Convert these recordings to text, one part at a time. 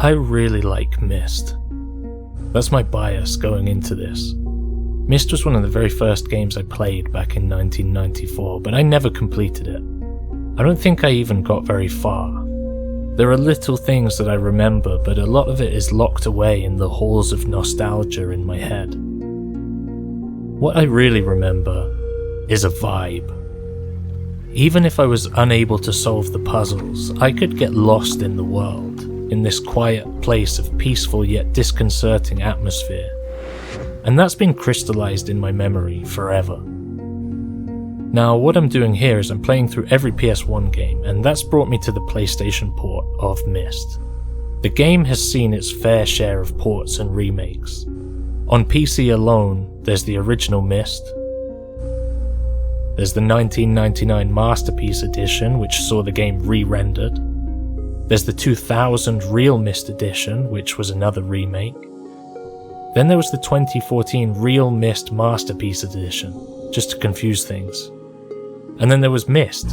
I really like Myst. That's my bias going into this. Myst was one of the very first games I played back in 1994, but I never completed it. I don't think I even got very far. There are little things that I remember, but a lot of it is locked away in the halls of nostalgia in my head. What I really remember is a vibe. Even if I was unable to solve the puzzles, I could get lost in the world, in this quiet place of peaceful yet disconcerting atmosphere. And that's been crystallized in my memory forever. Now, what I'm doing here is I'm playing through every PS1 game, and that's brought me to the PlayStation port of Myst. The game has seen its fair share of ports and remakes. On PC alone, there's the original Myst. There's the 1999 Masterpiece Edition, which saw the game re-rendered. There's the 2000 Real Myst Edition, which was another remake. Then there was the 2014 Real Myst Masterpiece Edition, just to confuse things. And then there was Myst,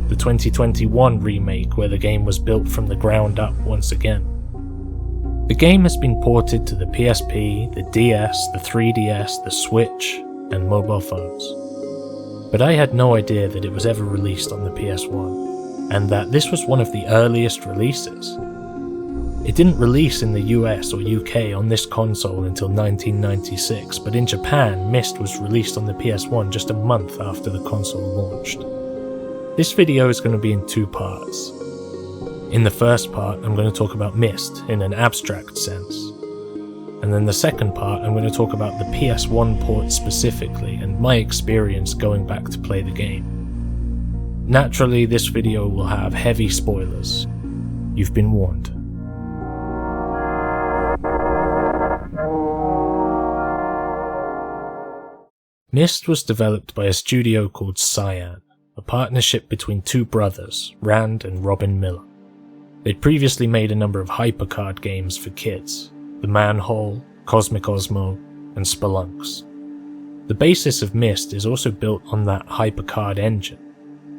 the 2021 remake where the game was built from the ground up once again. The game has been ported to the PSP, the DS, the 3DS, the Switch, and mobile phones. But I had no idea that it was ever released on the PS1, and that this was one of the earliest releases. It didn't release in the US or UK on this console until 1996, but in Japan, Myst was released on the PS1 just a month after the console launched. This video is going to be in two parts. In the first part, I'm going to talk about Myst in an abstract sense. And then the second part, I'm going to talk about the PS1 port specifically and my experience going back to play the game. Naturally, this video will have heavy spoilers. You've been warned. Myst was developed by a studio called Cyan, a partnership between two brothers, Rand and Robin Miller. They'd previously made a number of hypercard games for kids, The Manhole, Cosmic Osmo, and Spelunks. The basis of Myst is also built on that hypercard engine,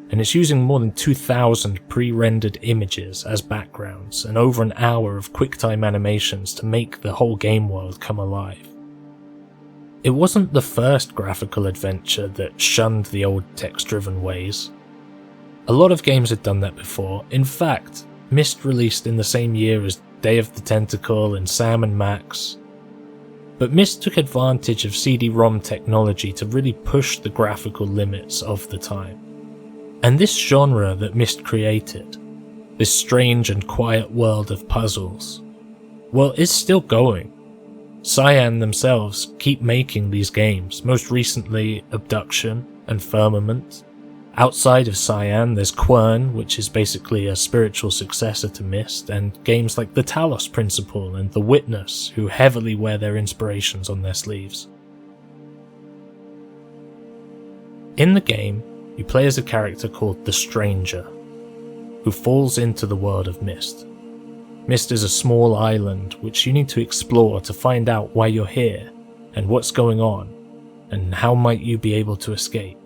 and it's using more than 2,000 pre-rendered images as backgrounds and over an hour of QuickTime animations to make the whole game world come alive. It wasn't the first graphical adventure that shunned the old text-driven ways. A lot of games had done that before. In fact, Myst released in the same year as Day of the Tentacle and Sam & Max. But Myst took advantage of CD-ROM technology to really push the graphical limits of the time. And this genre that Myst created, this strange and quiet world of puzzles, well, it's still going. Cyan themselves keep making these games, most recently Abduction and Firmament. Outside of Cyan, there's Quern, which is basically a spiritual successor to Myst, and games like the Talos Principle and The Witness, who heavily wear their inspirations on their sleeves. In the game, you play as a character called the Stranger, who falls into the world of Myst. Myst is a small island which you need to explore to find out why you're here, and what's going on, and how might you be able to escape.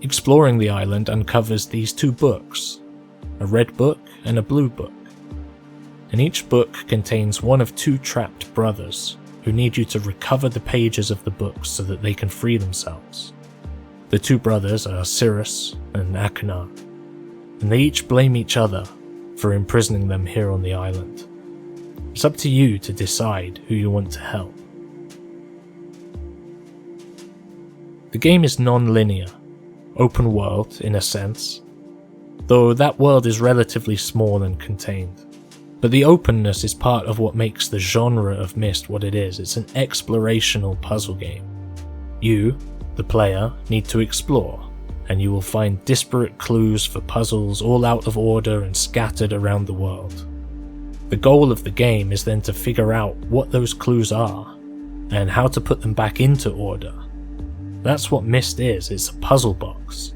Exploring the island uncovers these two books, a red book and a blue book. And each book contains one of two trapped brothers who need you to recover the pages of the books so that they can free themselves. The two brothers are Cirrus and Akhenar, and they each blame each other for imprisoning them here on the island. It's up to you to decide who you want to help. The game is non-linear, open world in a sense, though that world is relatively small and contained. But the openness is part of what makes the genre of Myst what it is. It's an explorational puzzle game. You, the player, need to explore, and you will find disparate clues for puzzles all out of order and scattered around the world. The goal of the game is then to figure out what those clues are, and how to put them back into order. That's what Myst is, it's a puzzle box.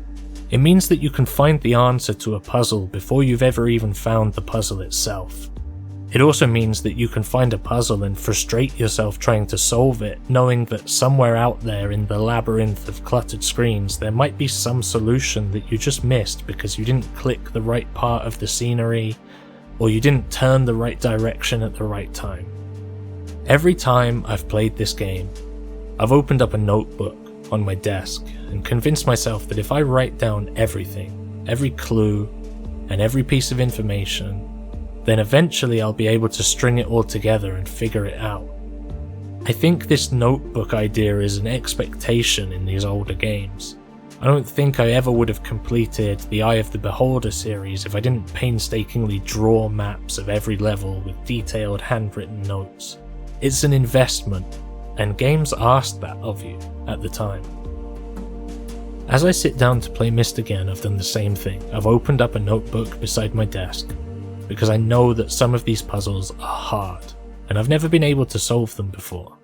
It means that you can find the answer to a puzzle before you've ever even found the puzzle itself. It also means that you can find a puzzle and frustrate yourself trying to solve it, knowing that somewhere out there in the labyrinth of cluttered screens there might be some solution that you just missed because you didn't click the right part of the scenery, or you didn't turn the right direction at the right time. Every time I've played this game, I've opened up a notebook on my desk and convinced myself that if I write down everything, every clue, and every piece of information, then eventually I'll be able to string it all together and figure it out. I think this notebook idea is an expectation in these older games. I don't think I ever would have completed the Eye of the Beholder series if I didn't painstakingly draw maps of every level with detailed handwritten notes. It's an investment, and games asked that of you at the time. As I sit down to play Myst again, I've done the same thing. I've opened up a notebook beside my desk, because I know that some of these puzzles are hard, and I've never been able to solve them before.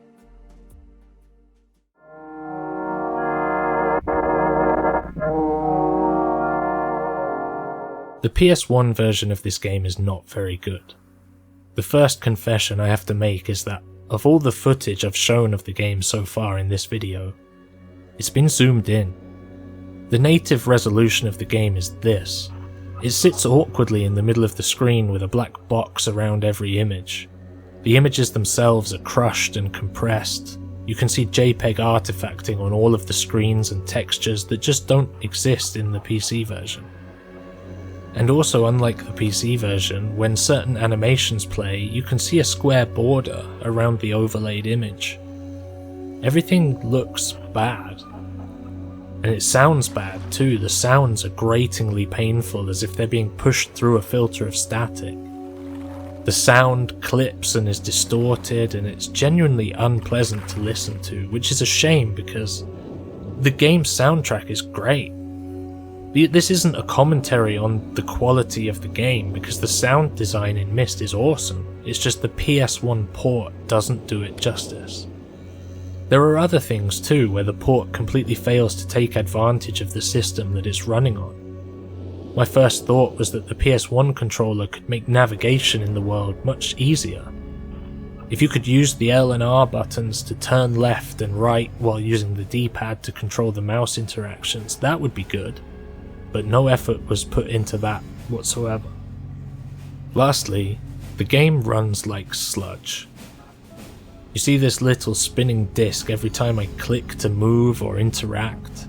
The PS1 version of this game is not very good. The first confession I have to make is that of all the footage I've shown of the game so far in this video, it's been zoomed in. The native resolution of the game is this. It sits awkwardly in the middle of the screen with a black box around every image. The images themselves are crushed and compressed. You can see JPEG artifacting on all of the screens and textures that just don't exist in the PC version. And also, unlike the PC version, when certain animations play, you can see a square border around the overlaid image. Everything looks bad. And it sounds bad too. The sounds are gratingly painful, as if they're being pushed through a filter of static. The sound clips and is distorted, and it's genuinely unpleasant to listen to, which is a shame because the game's soundtrack is great. This isn't a commentary on the quality of the game, because the sound design in Myst is awesome. It's just the PS1 port doesn't do it justice. There are other things too, where the port completely fails to take advantage of the system that it's running on. My first thought was that the PS1 controller could make navigation in the world much easier. If you could use the L and R buttons to turn left and right while using the D-pad to control the mouse interactions, that would be good. But no effort was put into that whatsoever. Lastly, the game runs like sludge. You see this little spinning disc every time I click to move or interact.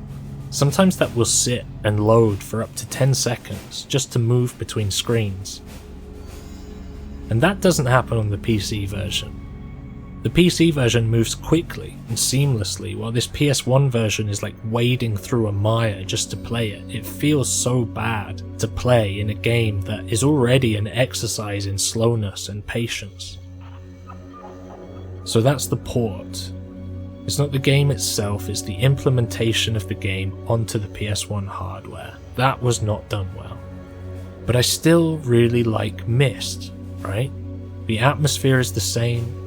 Sometimes that will sit and load for up to 10 seconds just to move between screens. And that doesn't happen on the PC version. The PC version moves quickly and seamlessly, while this PS1 version is like wading through a mire just to play it. It feels so bad to play in a game that is already an exercise in slowness and patience. So that's the port. It's not the game itself, it's the implementation of the game onto the PS1 hardware. That was not done well. But I still really like Myst, right? The atmosphere is the same.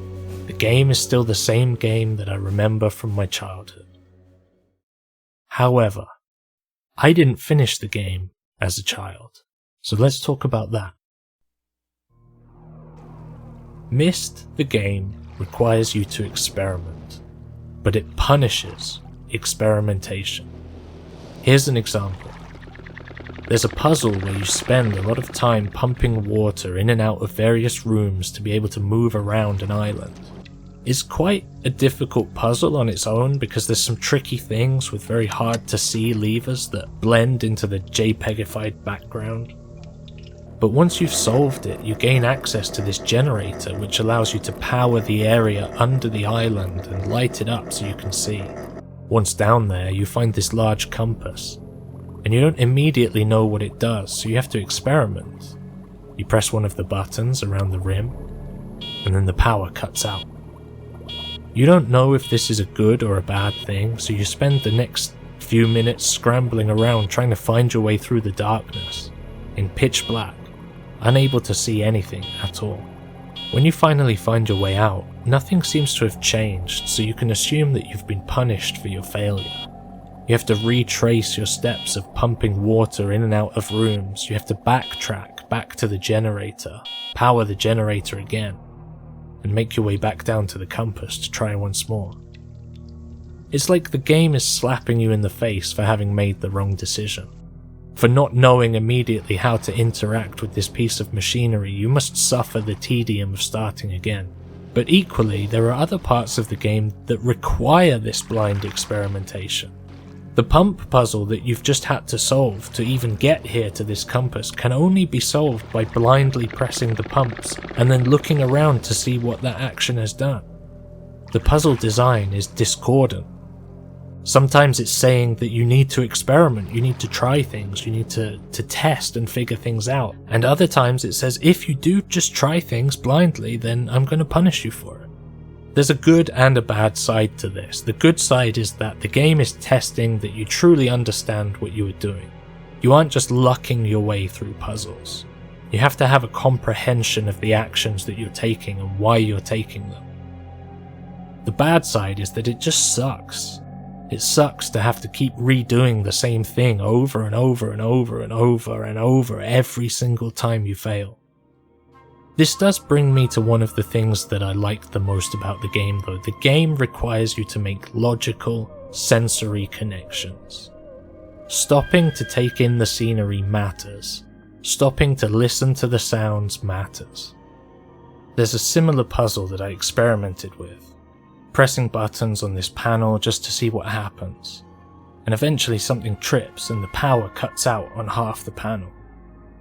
The game is still the same game that I remember from my childhood. However, I didn't finish the game as a child, so let's talk about that. Myst, the game, requires you to experiment, but it punishes experimentation. Here's an example. There's a puzzle where you spend a lot of time pumping water in and out of various rooms to be able to move around an island. It's quite a difficult puzzle on its own because there's some tricky things with very hard to see levers that blend into the JPEGified background. But once you've solved it, you gain access to this generator which allows you to power the area under the island and light it up so you can see. Once down there, you find this large compass, and you don't immediately know what it does, so you have to experiment. You press one of the buttons around the rim, and then the power cuts out. You don't know if this is a good or a bad thing, so you spend the next few minutes scrambling around trying to find your way through the darkness, in pitch black, unable to see anything at all. When you finally find your way out, nothing seems to have changed, so you can assume that you've been punished for your failure. You have to retrace your steps of pumping water in and out of rooms. You have to backtrack back to the generator, power the generator again, and make your way back down to the compass to try once more. It's like the game is slapping you in the face for having made the wrong decision. For not knowing immediately how to interact with this piece of machinery, you must suffer the tedium of starting again. But equally, there are other parts of the game that require this blind experimentation. The pump puzzle that you've just had to solve to even get here to this compass can only be solved by blindly pressing the pumps and then looking around to see what that action has done. The puzzle design is discordant. Sometimes it's saying that you need to experiment, you need to try things, you need to test and figure things out. And other times it says if you do just try things blindly, then I'm going to punish you for it. There's a good and a bad side to this. The good side is that the game is testing that you truly understand what you are doing. You aren't just lucking your way through puzzles. You have to have a comprehension of the actions that you're taking and why you're taking them. The bad side is that it just sucks. It sucks to have to keep redoing the same thing over and over and over and over and over every single time you fail. This does bring me to one of the things that I liked the most about the game though. The game requires you to make logical, sensory connections. Stopping to take in the scenery matters. Stopping to listen to the sounds matters. There's a similar puzzle that I experimented with. Pressing buttons on this panel just to see what happens, and eventually something trips and the power cuts out on half the panel.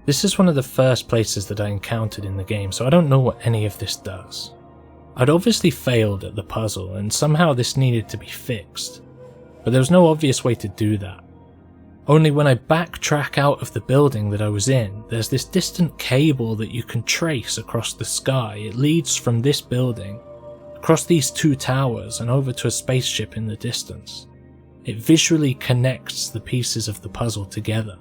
This is one of the first places that I encountered in the game, so I don't know what any of this does. I'd obviously failed at the puzzle and somehow this needed to be fixed, but there was no obvious way to do that. Only when I backtrack out of the building that I was in, there's this distant cable that you can trace across the sky. It leads from this building across these two towers and over to a spaceship in the distance. It visually connects the pieces of the puzzle together.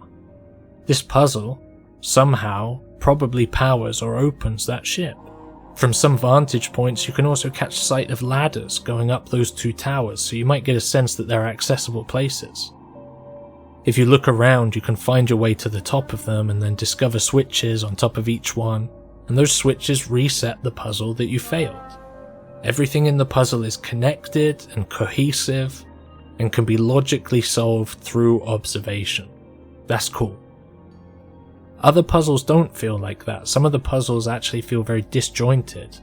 This puzzle, somehow, probably powers or opens that ship. From some vantage points you can also catch sight of ladders going up those two towers, so you might get a sense that they're accessible places. If you look around you can find your way to the top of them and then discover switches on top of each one, and those switches reset the puzzle that you failed. Everything in the puzzle is connected and cohesive and can be logically solved through observation. That's cool. Other puzzles don't feel like that. Some of the puzzles actually feel very disjointed.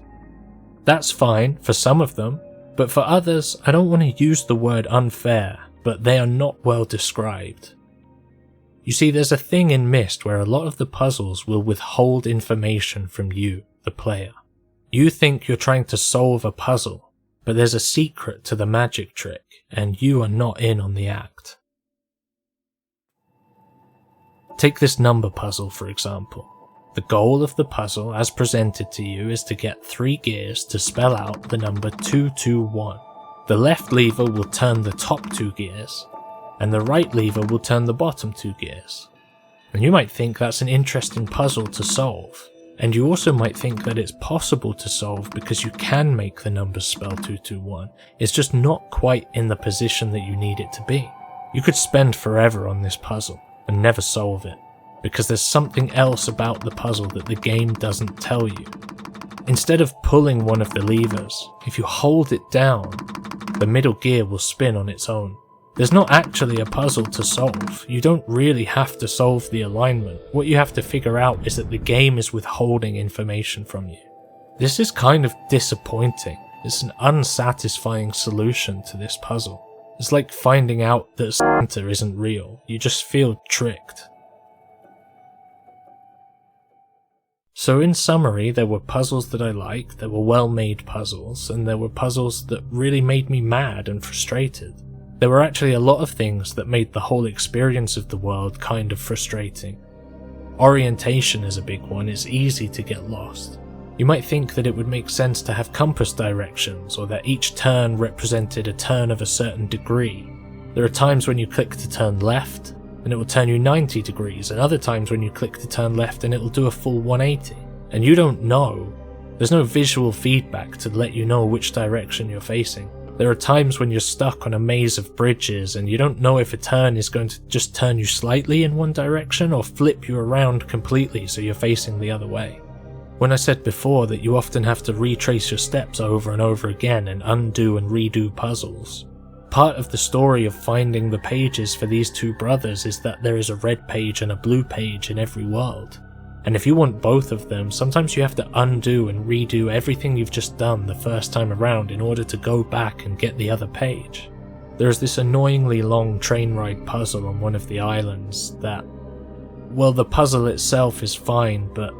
That's fine for some of them, but for others, I don't want to use the word unfair, but they are not well described. You see, there's a thing in Myst where a lot of the puzzles will withhold information from you, the player. You think you're trying to solve a puzzle, but there's a secret to the magic trick, and you are not in on the act. Take this number puzzle for example. The goal of the puzzle as presented to you is to get 3 gears to spell out the number 221. The left lever will turn the top 2 gears, and the right lever will turn the bottom 2 gears. And you might think that's an interesting puzzle to solve. And you also might think that it's possible to solve because you can make the numbers spell 221, it's just not quite in the position that you need it to be. You could spend forever on this puzzle and never solve it, because there's something else about the puzzle that the game doesn't tell you. Instead of pulling one of the levers, if you hold it down, the middle gear will spin on its own. There's not actually a puzzle to solve. You don't really have to solve the alignment. What you have to figure out is that the game is withholding information from you. This is kind of disappointing. It's an unsatisfying solution to this puzzle. It's like finding out that Santa isn't real. You just feel tricked. So in summary, there were puzzles that I liked, there were well-made puzzles, and there were puzzles that really made me mad and frustrated. There were actually a lot of things that made the whole experience of the world kind of frustrating. Orientation is a big one. It's easy to get lost. You might think that it would make sense to have compass directions, or that each turn represented a turn of a certain degree. There are times when you click to turn left, and it will turn you 90 degrees, and other times when you click to turn left and it will do a full 180. And you don't know. There's no visual feedback to let you know which direction you're facing. There are times when you're stuck on a maze of bridges and you don't know if a turn is going to just turn you slightly in one direction or flip you around completely so you're facing the other way. When I said before that you often have to retrace your steps over and over again and undo and redo puzzles, Part of the story of finding the pages for these two brothers is that there is a red page and a blue page in every world. And if you want both of them, sometimes you have to undo and redo everything you've just done the first time around in order to go back and get the other page. There's this annoyingly long train ride puzzle on one of the islands that, well, the puzzle itself is fine, but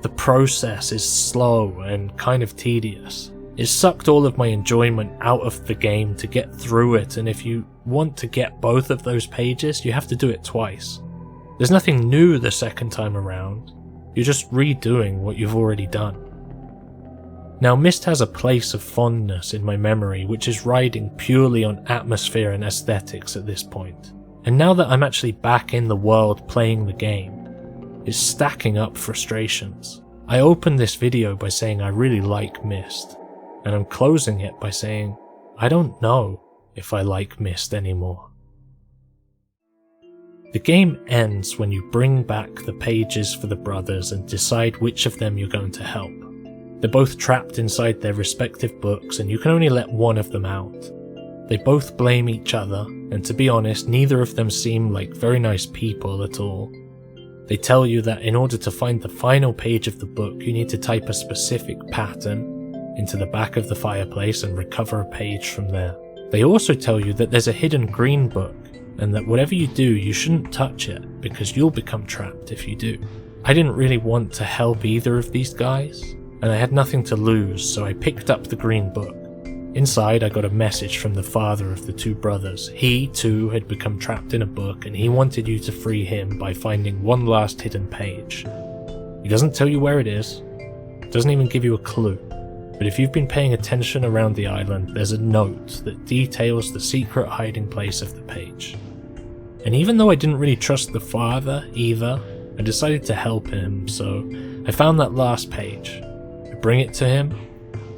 the process is slow and kind of tedious. It sucked all of my enjoyment out of the game to get through it, and if you want to get both of those pages, you have to do it twice. There's nothing new the second time around, you're just redoing what you've already done. Now, Myst has a place of fondness in my memory which is riding purely on atmosphere and aesthetics at this point. And now that I'm actually back in the world playing the game, it's stacking up frustrations. I opened this video by saying I really like Myst, and I'm closing it by saying I don't know if I like Myst anymore. The game ends when you bring back the pages for the brothers and decide which of them you're going to help. They're both trapped inside their respective books and you can only let one of them out. They both blame each other, and to be honest, neither of them seem like very nice people at all. They tell you that in order to find the final page of the book, you need to type a specific pattern into the back of the fireplace and recover a page from there. They also tell you that there's a hidden green book, and that whatever you do, you shouldn't touch it, because you'll become trapped if you do. I didn't really want to help either of these guys, and I had nothing to lose, so I picked up the green book. Inside, I got a message from the father of the two brothers. He, too, had become trapped in a book, and he wanted you to free him by finding one last hidden page. He doesn't tell you where it is, doesn't even give you a clue. But if you've been paying attention around the island, there's a note that details the secret hiding place of the page. And even though I didn't really trust the father either, I decided to help him, so I found that last page. I bring it to him,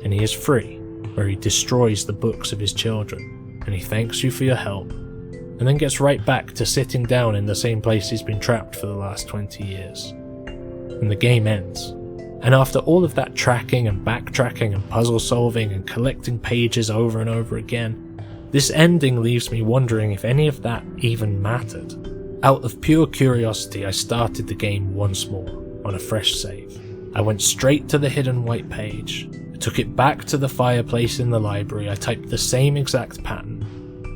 and he is free, where he destroys the books of his children, and he thanks you for your help, and then gets right back to sitting down in the same place he's been trapped for the last 20 years. And the game ends. And after all of that tracking and backtracking and puzzle solving and collecting pages over and over again, this ending leaves me wondering if any of that even mattered. Out of pure curiosity, I started the game once more, on a fresh save. I went straight to the hidden white page, I took it back to the fireplace in the library, I typed the same exact pattern,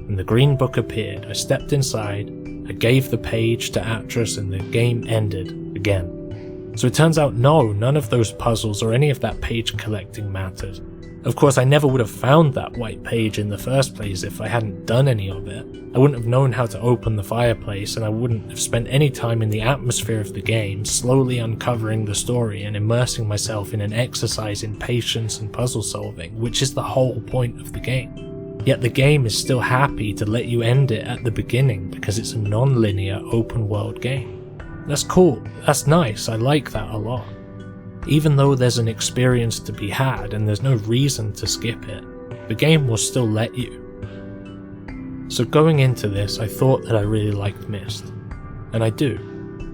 and the green book appeared. I stepped inside, I gave the page to Atlas, and the game ended again. So it turns out no, none of those puzzles or any of that page collecting mattered. Of course, I never would have found that white page in the first place if I hadn't done any of it. I wouldn't have known how to open the fireplace, and I wouldn't have spent any time in the atmosphere of the game, slowly uncovering the story and immersing myself in an exercise in patience and puzzle solving, which is the whole point of the game. Yet the game is still happy to let you end it at the beginning because it's a non-linear open world game. That's cool, that's nice, I like that a lot. Even though there's an experience to be had and there's no reason to skip it, the game will still let you. So going into this, I thought that I really liked Myst, and I do.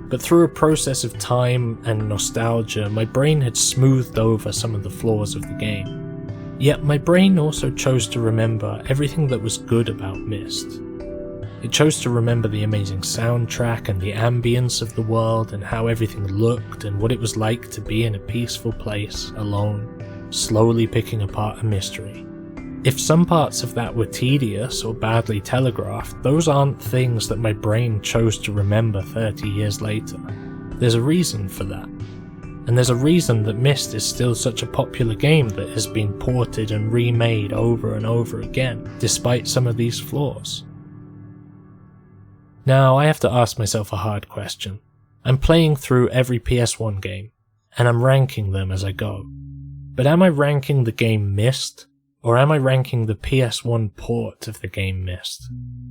But through a process of time and nostalgia, my brain had smoothed over some of the flaws of the game. Yet my brain also chose to remember everything that was good about Myst. It chose to remember the amazing soundtrack and the ambience of the world and how everything looked and what it was like to be in a peaceful place, alone, slowly picking apart a mystery. If some parts of that were tedious or badly telegraphed, those aren't things that my brain chose to remember 30 years later. There's a reason for that. And there's a reason that Myst is still such a popular game that has been ported and remade over and over again, despite some of these flaws. Now, I have to ask myself a hard question. I'm playing through every PS1 game, and I'm ranking them as I go. But am I ranking the game Myst, or am I ranking the PS1 port of the game Myst?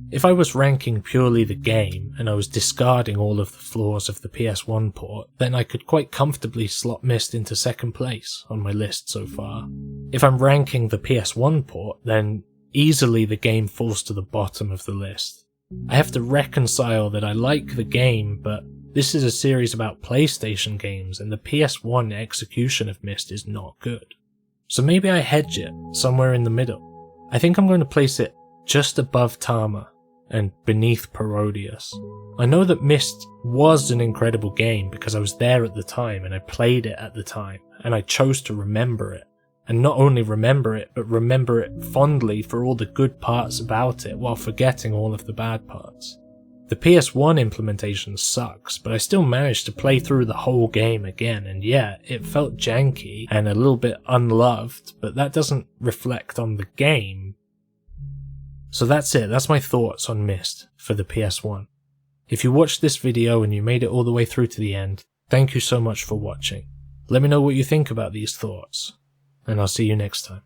If I was ranking purely the game, and I was discarding all of the flaws of the PS1 port, then I could quite comfortably slot Myst into second place on my list so far. If I'm ranking the PS1 port, then easily the game falls to the bottom of the list. I have to reconcile that I like the game, but this is a series about PlayStation games, and the PS1 execution of Myst is not good. So maybe I hedge it somewhere in the middle. I think I'm going to place it just above Tama and beneath Parodius. I know that Myst was an incredible game because I was there at the time and I played it at the time, and I chose to remember it. And not only remember it, but remember it fondly for all the good parts about it while forgetting all of the bad parts. The PS1 implementation sucks, but I still managed to play through the whole game again, and yeah, it felt janky and a little bit unloved, but that doesn't reflect on the game. So that's it, that's my thoughts on Myst for the PS1. If you watched this video and you made it all the way through to the end, thank you so much for watching. Let me know what you think about these thoughts, and I'll see you next time.